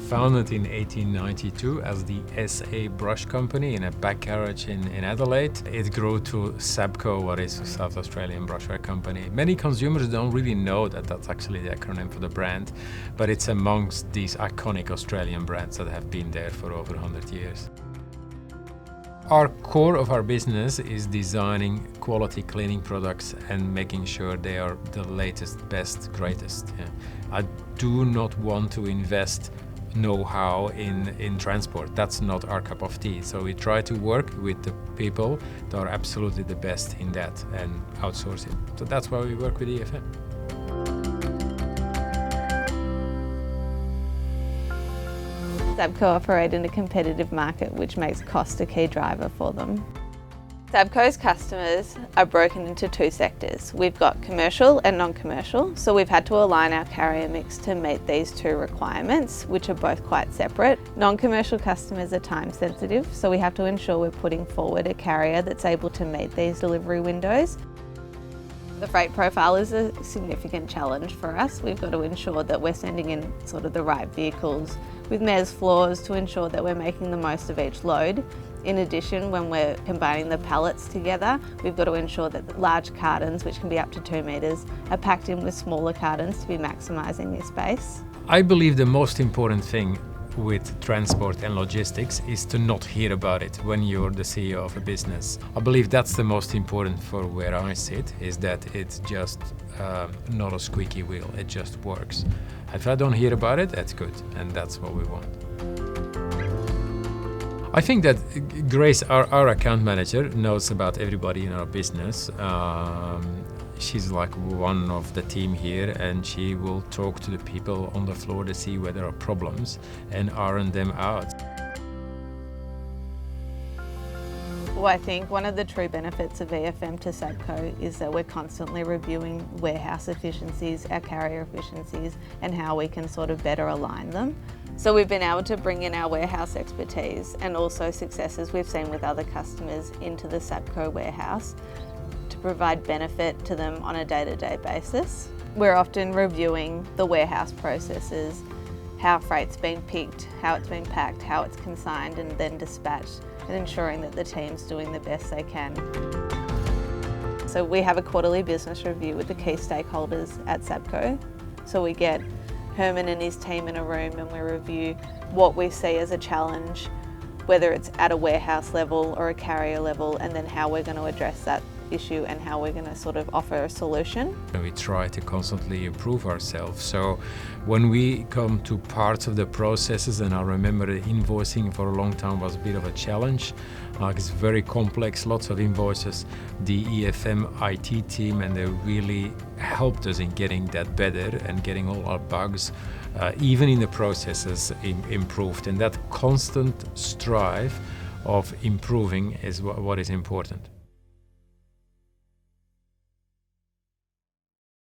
founded in 1892 as the SA Brush Company in a back garage in Adelaide. It grew to Sabco, what is a South Australian brushware company. Many consumers don't really know that that's actually the acronym for the brand, but it's amongst these iconic Australian brands that have been there for over 100 years. Our core of our business is designing quality cleaning products and making sure they are the latest, best, greatest. Yeah. I do not want to invest know-how in transport. That's not our cup of tea. So we try to work with the people that are absolutely the best in that and outsource it. So that's why we work with EFM. Sabco operate in a competitive market, which makes cost a key driver for them. Sabco's customers are broken into two sectors. We've got commercial and non-commercial, so we've had to align our carrier mix to meet these two requirements, which are both quite separate. Non-commercial customers are time sensitive, so we have to ensure we're putting forward a carrier that's able to meet these delivery windows. The freight profile is a significant challenge for us. We've got to ensure that we're sending in sort of the right vehicles with MES floors to ensure that we're making the most of each load. In addition, when we're combining the pallets together, we've got to ensure that the large cartons, which can be up to 2 metres, are packed in with smaller cartons to be maximising their space. I believe the most important thing with transport and logistics is to not hear about it when you're the CEO of a business. I believe that's the most important for where I sit, is that it's just not a squeaky wheel, it just works. If I don't hear about it, that's good, and that's what we want. I think that Grace, our account manager, knows about everybody in our business. She's like one of the team here, and she will talk to the people on the floor to see where there are problems and iron them out. Well, I think one of the true benefits of EFM to Sabco is that we're constantly reviewing warehouse efficiencies, our carrier efficiencies, and how we can sort of better align them. So we've been able to bring in our warehouse expertise and also successes we've seen with other customers into the Sabco warehouse to provide benefit to them on a day-to-day basis. We're often reviewing the warehouse processes, how freight's been picked, how it's been packed, how it's consigned and then dispatched, and ensuring that the team's doing the best they can. So we have a quarterly business review with the key stakeholders at Sabco. So we get Herman and his team in a room and we review what we see as a challenge, whether it's at a warehouse level or a carrier level, and then how we're going to address that issue and how we're going to sort of offer a solution. We try to constantly improve ourselves. So when we come to parts of the processes, and I remember invoicing for a long time was a bit of a challenge. It's very complex, lots of invoices. The EFM IT team, and they really helped us in getting that better and getting all our bugs, even in the processes, improved. And that constant strive of improving is what is important.